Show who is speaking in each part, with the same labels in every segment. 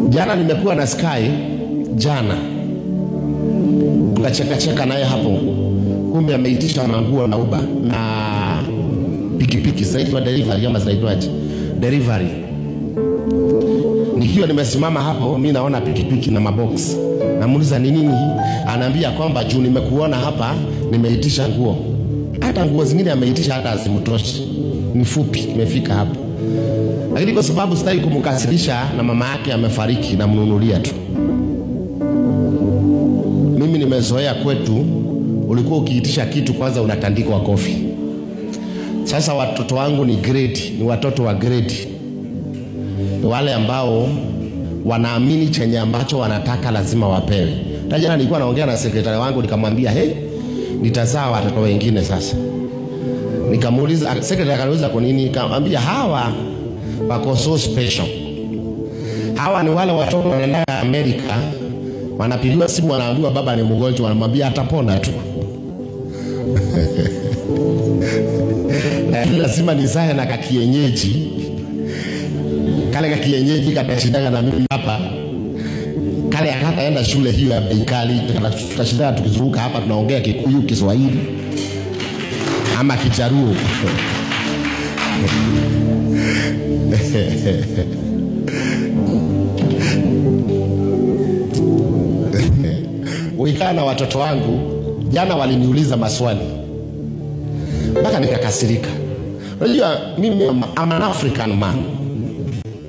Speaker 1: Jana nimekuwa na Sky jana. Tukacheka naye hapo. Kumbe ameitisha manguo na Uber na pikipiki zaidi wa delivery ama zaidi delivery. Nikiwa nimesimama hapo mimi naona pikipiki na mabox. Namuuliza ni nini? Anaambia kwamba juu nimekuona hapa nimeitisha nguo. Hata nguo zingine ameitisha hata simtoshi. Ni fupi nimefika hapo. Lakini kwa sababu sitaki kumkasirisha na mama yake amefariki na mnunulia tu. Mimi nimezoea kwetu ulikuwa ukiitisha kitu kwanza unatandikwa kofi. Sasa watoto wangu ni grade, ni watoto wa grade. Wale ambao wanaamini chenye ambacho wanataka lazima wapewe. Jana nilikuwa naongea na sekretari wangu nikamwambia, nitazaa watoto wengine sasa." Nikamuuliza sekretari akaniuliza kwa nini, nikamwambia hawa wako so special. Hawa ni wale watoto wanaenda Amerika, wanapigiwa simu wanaambiwa baba ni mgonjwa, wanamwambia atapona tu. Lazima nizae na kakienyeji. Kale kakienyeji katashindaga na mimi hapa. Kale hataenda shule hiyo ya Beikali, tutashinda tukizunguka hapa tunaongea Kikuyu, Kiswahili ama Kijaruo. Uikana watoto wangu jana waliniuliza maswali mpaka nikakasirika. Unajua mimi am an African man.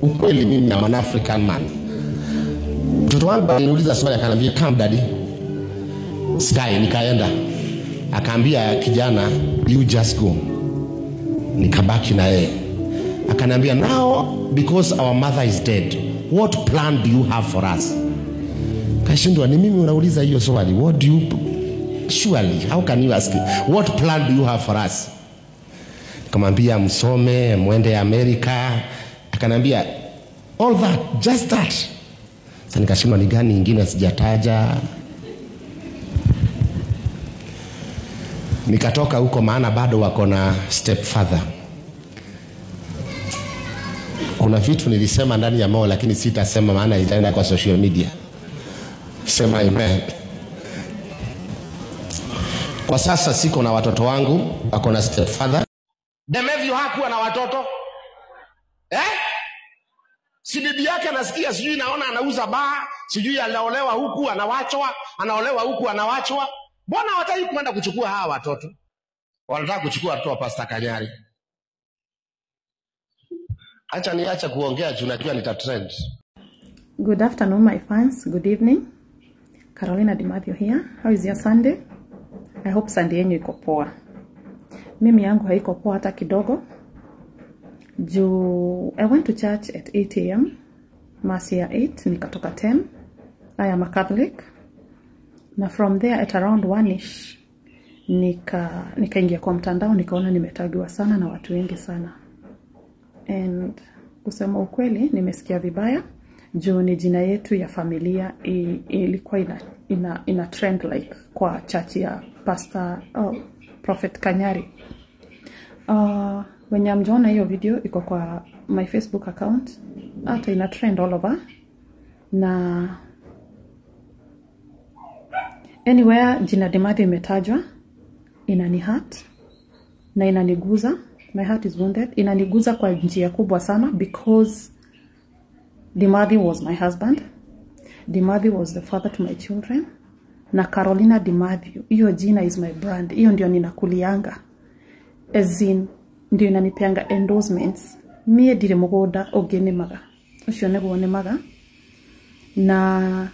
Speaker 1: Ukweli mimi am an African man. Mtoto wangu aliniuliza swali akaniambia, "Come daddy." Sky nikaenda. Akaambia kijana, "You just go." Nikabaki na yeye. Akaniambia, "Now because our mother is dead, what plan do you have for us?" Kashindwa, ni mimi unauliza hiyo swali. What do you surely how can you ask what plan do you have for us? Kamwambia msome, muende Amerika. Akaniambia, "All that, just that." Sasa nikashindwa ni gani nyingine sijataja. Nikatoka huko maana bado wako na stepfather. Kuna vitu nilisema ndani ya mao lakini sitasema maana itaenda kwa social media. Sema amen. Kwa sasa siko na watoto wangu, wako na stepfather. Demevyo hakuwa na watoto. Si bibi yake anasikia sijui naona anauza baa, sijui anaolewa huku anawachwa, anaolewa huku anawachwa. Mbona hawataki kwenda kuchukua hawa watoto? Wanataka kuchukua watoto wa Pastor Kanyari. Acha kuongea juu najua nitatrend.
Speaker 2: Good afternoon my fans, good evening. Carolina Dimathio here. How is your Sunday? I hope Sunday yenu iko poa. Mimi yangu haiko poa hata kidogo. I went to church at 8 a.m. Mass ya 8, nikatoka 10. I am a Catholic. Na from there at around 1ish nikaingia kwa mtandao nikaona nimetagiwa sana na watu wengi sana. And kusema ukweli nimesikia vibaya. Juu ni jina yetu ya familia ilikuwa ina trend like kwa church ya Prophet Kanyari. When amjona hiyo video iko kwa my Facebook account, hata ina trend all over. Na anywhere jina Dimathio imetajwa inani hurt na inaniguza. My heart is wounded. Inaniguza kwa njia kubwa sana because Dimathio was my husband. Dimathio was the father to my children. Na Carolina Dimathio, hiyo jina is my brand. Hiyo ndio ninakulianga. As in, ndio inanipeanga endorsements. Mie dire mugoda ogene maga. Ucio neguo ne maga. Na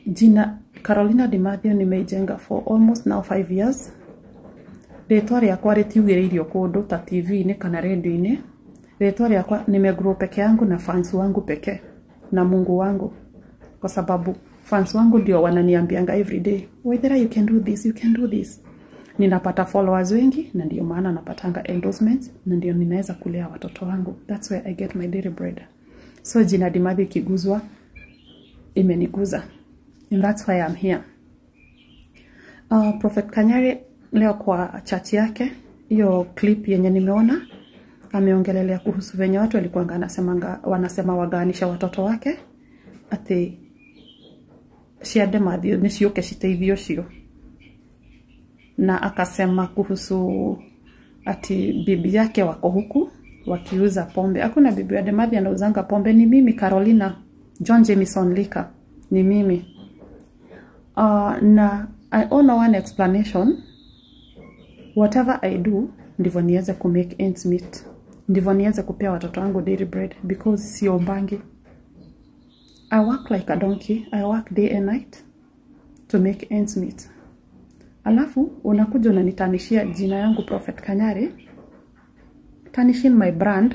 Speaker 2: jina Carolina Dimathio nimeijenga for almost now 5 years. Rĩtwa rĩakwa rĩtiugĩrĩirio kũndũ ta TV-inĩ kana radio-inĩ. Rĩtwa rĩakwa nimegrow peke yangu na fans wangu peke na Mungu wangu. Kwa sababu fans wangu ndio wananiambianga every day, "Whether you can do this, you can do this." Ninapata followers wengi na ndio maana napatanga endorsements na ndio ninaweza kulea watoto wangu. That's where I get my daily bread. So jina Dimathio ikiguzwa imeniguza. And that's why I'm here. Prophet Kanyari leo kwa church yake, hiyo clip yenye nimeona ameongelelea kuhusu venye watu walikuwa wanasema waganisha watoto wake ati ciande mathio ni ciuke citeithio cio, na akasema kuhusu ati bibi yake wako huku wakiuza pombe. Hakuna bibi ya Demathi anauzanga pombe, ni mimi Carolina John Jameson Lika, ni mimi. Na I own one explanation. Whatever I do, ndivyo niweze ku make ends meet, ndivyo niweze kupea watoto wangu daily bread, because siombangi. I work like a donkey. I work day and night to make ends meet. Alafu unakuja unanitanishia jina yangu Prophet Kanyari, tarnishing my brand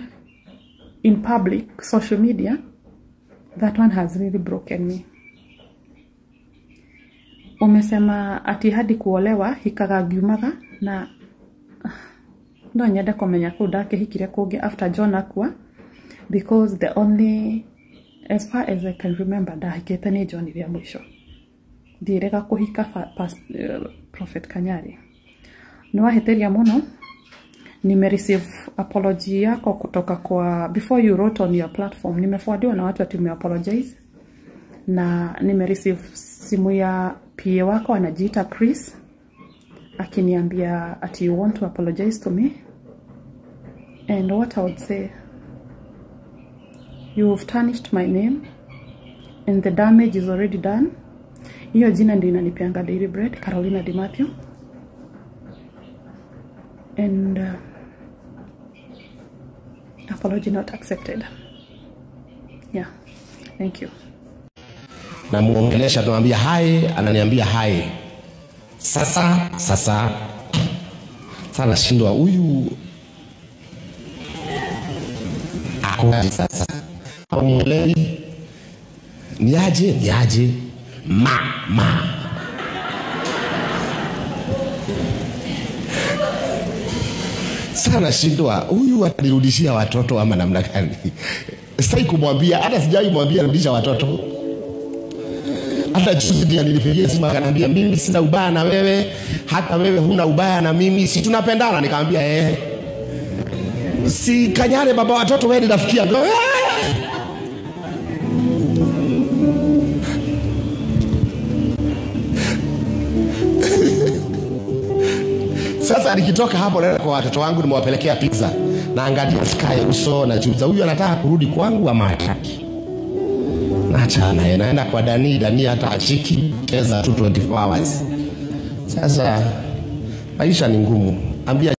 Speaker 2: in public social media. That one has really broken me. Umesema ati hadi kuolewa hikagagiumaga, na ndo nyenda komenya kudake hikire kuge after John akwa, because the only, as far as I can remember, da hikete ni John ya mwisho direka kuhika Prophet Kanyari. Niwaheteria muno, receive apology yako kutoka kwa, before you wrote on your platform, nimeforwardiwa na watu ati apologize, na receive simu ya PA wako anajiita Chris akiniambia ati you want to apologize to me. And what I would say, you've tarnished my name and the damage is already done. Hiyo jina ndio inanipeanga daily bread, Carolina Demathi. And apology not accepted. Yeah, thank you.
Speaker 1: Na muongelesha tunamwambia hai, ananiambia hai. Sasa sana shindwa huyu akoje sasa. Amuelewi niaje ma sana shindwa huyu atarudishia watoto ama namna gani. Sasa kumwambia, hata sijai mwambia rudisha watoto. Hata juzi ndio nilipigia simu akaniambia mimi sina ubaya na wewe, hata wewe huna ubaya na mimi, si tunapendana. Nikamwambia si Kanyari baba watoto wewe ndafikia. Sasa nikitoka hapo naenda kwa watoto wangu, nimewapelekea pizza, naangalia sky uso na juza huyu anataka kurudi kwangu ama hataki. Achana, naenda kwa Dani hata achiki cheza 24 hours. Sasa maisha ni ngumu. Ambia